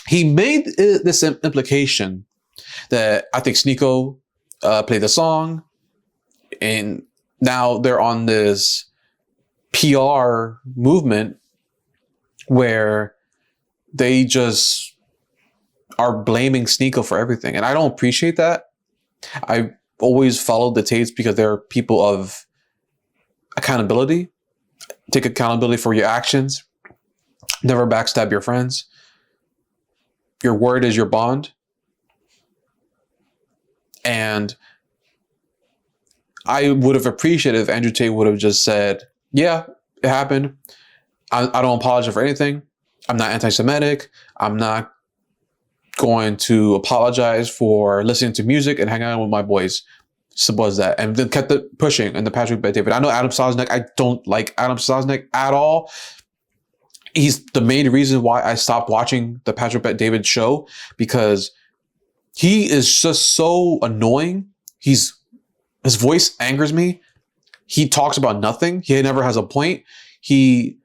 he made this implication that I think Sneako played the song, and now they're on this PR movement where they just are blaming Sneako for everything. And I don't appreciate that. I always followed the Tates because they're people of accountability. Take accountability for your actions. Never backstab your friends. Your word is your bond. And I would have appreciated if Andrew Tate would have just said, yeah, it happened. I don't apologize for anything. I'm not anti-Semitic. I'm not going to apologize for listening to music and hanging out with my boys. Simple as that. And then kept it pushing in the Patrick Bet-David. I know Adam Sosnick. I don't like Adam Sosnick at all. He's the main reason why I stopped watching the Patrick Bet-David show, because he is just so annoying. His voice angers me. He talks about nothing. He never has a point. He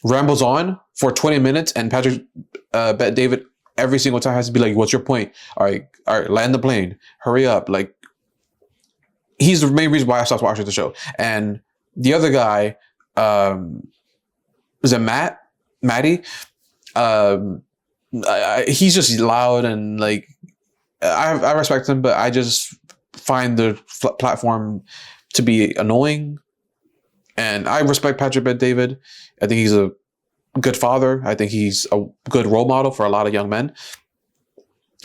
rambles on for 20 minutes, and Patrick Bet-David every single time has to be like, what's your point? All right, land the plane. Hurry up. Like, he's the main reason why I stopped watching the show. And the other guy, is it Matty? He's just loud and like, I respect him, but I just find the platform to be annoying. And I respect Patrick Bet-David. I think he's a good father. I think he's a good role model for a lot of young men.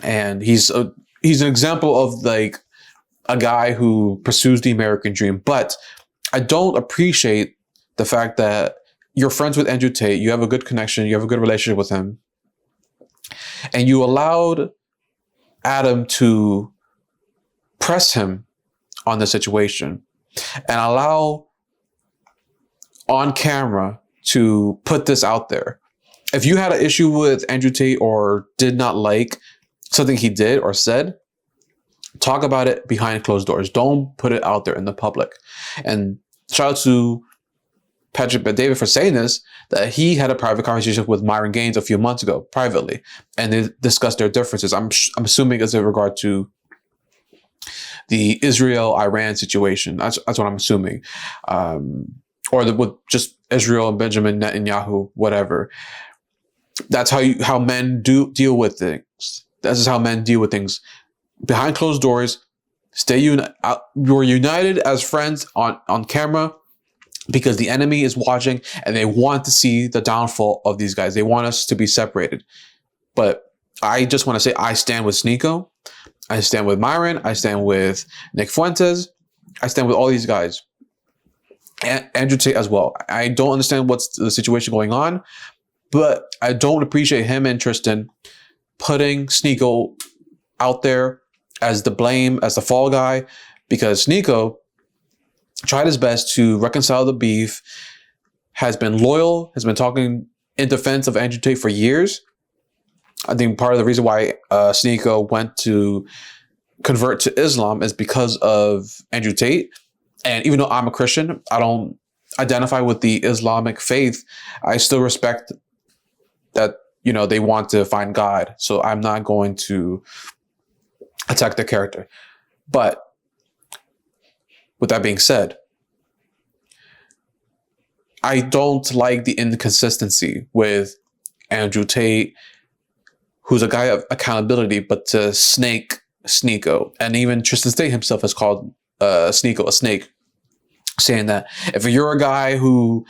And he's an example of like a guy who pursues the American dream. But I don't appreciate the fact that you're friends with Andrew Tate. You have a good connection. You have a good relationship with him. And you allowed Adam to press him on the situation and allow on camera to put this out there. If you had an issue with Andrew Tate or did not like something he did or said, talk about it behind closed doors. Don't put it out there in the public. And shout out to Patrick Bet-David for saying this, that he had a private conversation with Myron Gaines a few months ago, privately, and they discussed their differences. I'm assuming it's in regard to the Israel-Iran situation. That's what I'm assuming. Or with just Israel and Benjamin Netanyahu, whatever. That's how men deal with things. This is how men deal with things. Behind closed doors, you're united as friends on camera, because the enemy is watching and they want to see the downfall of these guys. They want us to be separated. But I just want to say I stand with Sneako. I stand with Myron. I stand with Nick Fuentes. I stand with all these guys. And Andrew Tate as well. I don't understand what's the situation going on, but I don't appreciate him and Tristan putting Sneako out there as the blame, as the fall guy, because Sneako tried his best to reconcile the beef, has been loyal, has been talking in defense of Andrew Tate for years. I think part of the reason why Sneako went to convert to Islam is because of Andrew Tate. And even though I'm a Christian, I don't identify with the Islamic faith. I still respect that, they want to find God. So I'm not going to attack their character. But with that being said, I don't like the inconsistency with Andrew Tate, who's a guy of accountability, but to snake Sneako. And even Tristan Tate himself has called Sneako a snake, saying that if you're a guy who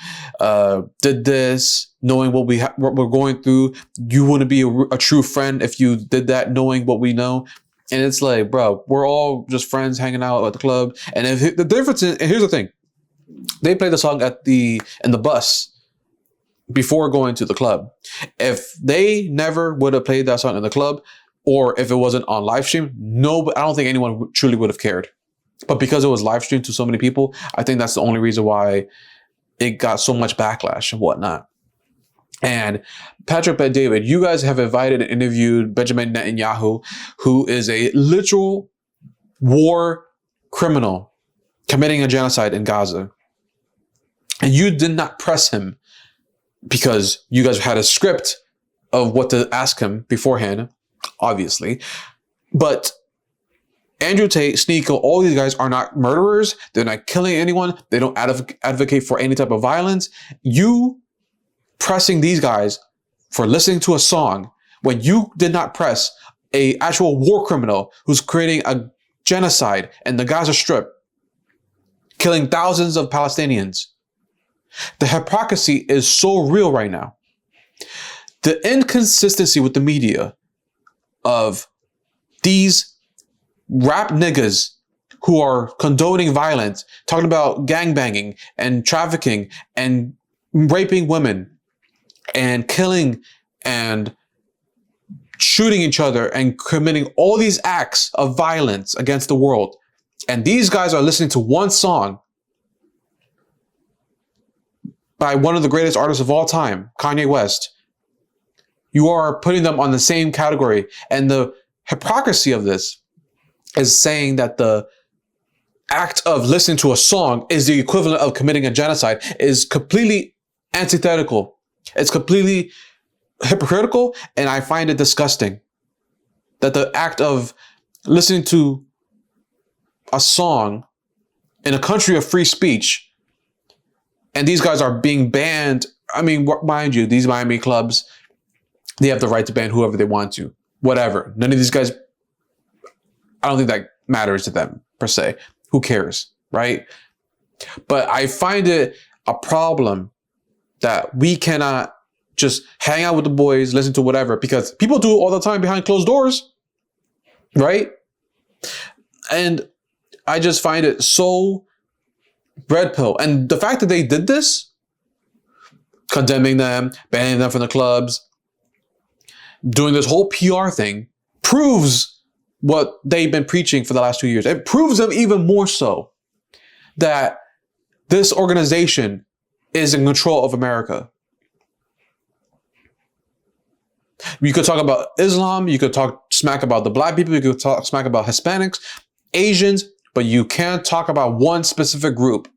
did this, knowing what we're going through, you wouldn't be a true friend if you did that, knowing what we know. And it's like, bro, we're all just friends hanging out at the club. And if the difference is, and here's the thing, they play the song in the bus before going to the club. If they never would have played that song in the club, or if it wasn't on live stream, I don't think anyone truly would have cared. But because it was live streamed to so many people, I think that's the only reason why it got so much backlash and whatnot. And Patrick Bet-David, you guys have invited and interviewed Benjamin Netanyahu, who is a literal war criminal committing a genocide in Gaza. And you did not press him because you guys had a script of what to ask him beforehand, obviously. But Andrew Tate, Sneako, all these guys are not murderers. They're not killing anyone. They don't advocate for any type of violence. You pressing these guys for listening to a song when you did not press a actual war criminal who's creating a genocide in the Gaza Strip, killing thousands of Palestinians. The hypocrisy is so real right now. The inconsistency with the media of these rap niggas who are condoning violence, talking about gangbanging and trafficking and raping women and killing and shooting each other and committing all these acts of violence against the world. And these guys are listening to one song by one of the greatest artists of all time, Kanye West. You are putting them on the same category. And the hypocrisy of this is saying that the act of listening to a song is the equivalent of committing a genocide is completely antithetical. It's completely hypocritical, and I find it disgusting that the act of listening to a song in a country of free speech, and these guys are being banned. I mean, mind you, these Miami clubs, they have the right to ban whoever they want to, whatever. None of these guys, I don't think that matters to them per se. Who cares, right? But I find it a problem that we cannot just hang out with the boys, listen to whatever, because people do it all the time behind closed doors, right? And I just find it so red pill. And the fact that they did this, condemning them, banning them from the clubs, doing this whole PR thing, proves what they've been preaching for the last 2 years. It proves them even more so that this organization is in control of America. You could talk about Islam, you could talk smack about the black people, you could talk smack about Hispanics, Asians, but you can't talk about one specific group.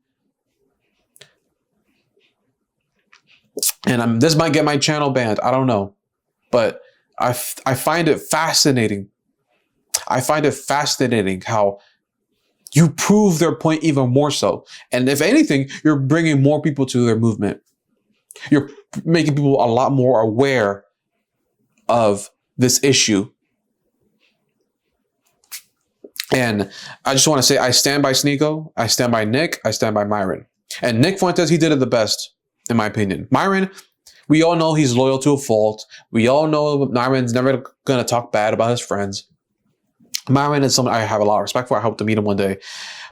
And this might get my channel banned, I don't know. But I find it fascinating. I find it fascinating how you prove their point even more so. And if anything, you're bringing more people to their movement. You're making people a lot more aware of this issue. And I just want to say, I stand by Sneako, I stand by Nick, I stand by Myron. And Nick Fuentes, he did it the best, in my opinion. Myron, we all know he's loyal to a fault. We all know Myron's never going to talk bad about his friends. Myron is someone I have a lot of respect for. I hope to meet him one day.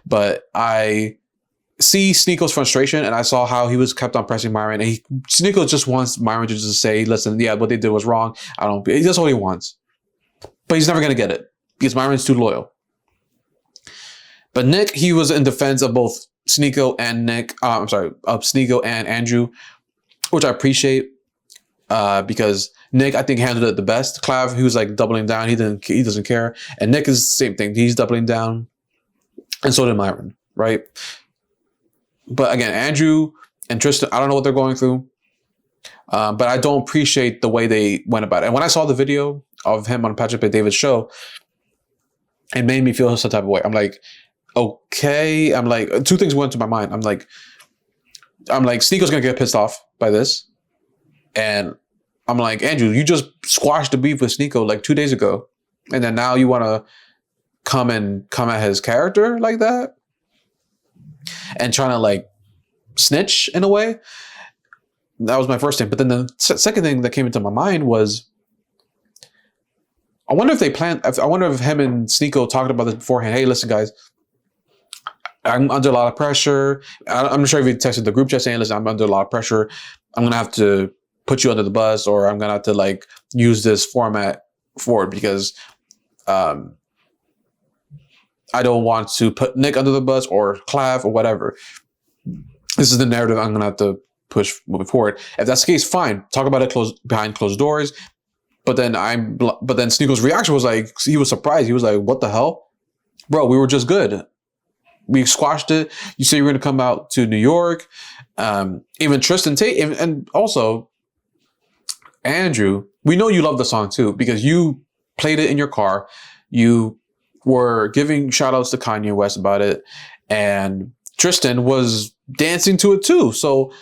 But I see Sneako's frustration, and I saw how he was kept on pressing Myron. And Sneako just wants Myron to just say, listen, yeah, what they did was wrong. That's what he wants. But he's never going to get it because Myron's too loyal. But Nick, he was in defense of both Sneako and of Sneako and Andrew, which I appreciate because Nick, I think, handled it the best. Clav, he was like doubling down. He doesn't care. And Nick is the same thing. He's doubling down. And so did Myron, right? But again, Andrew and Tristan, I don't know what they're going through. But I don't appreciate the way they went about it. And when I saw the video of him on Patrick Bet-David's show, it made me feel some type of way. I'm like, okay. I'm like, two things went to my mind. I'm like, Sneako's going to get pissed off by this. And I'm like, Andrew, you just squashed the beef with Sneako like 2 days ago. And then now you want to come at his character like that? And trying to like snitch in a way? That was my first thing. But then the second thing that came into my mind was, I wonder if him and Sneako talked about this beforehand. Hey, listen, guys, I'm under a lot of pressure. I'm not sure if he texted the group chat saying, listen, I'm under a lot of pressure. I'm going to have to put you under the bus, or I'm going to have to like use this format for it because I don't want to put Nick under the bus or Clav or whatever. This is the narrative I'm going to have to push moving forward. If that's the case, fine. Talk about it behind closed doors. But then Sneako's reaction was like, he was surprised. He was like, what the hell? Bro, we were just good. We squashed it. You said you were going to come out to New York. Even Tristan Tate. And also, Andrew, we know you love the song too because you played it in your car. You were giving shout outs to Kanye West about it. And Tristan was dancing to it too. So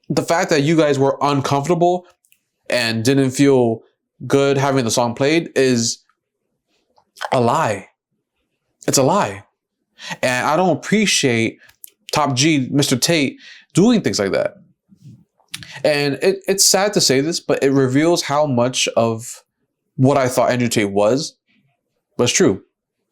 the fact that you guys were uncomfortable and didn't feel good having the song played is a lie. It's a lie. And I don't appreciate Top G, Mr. Tate, doing things like that. And it's sad to say this, but it reveals how much of what I thought Andrew Tate was true.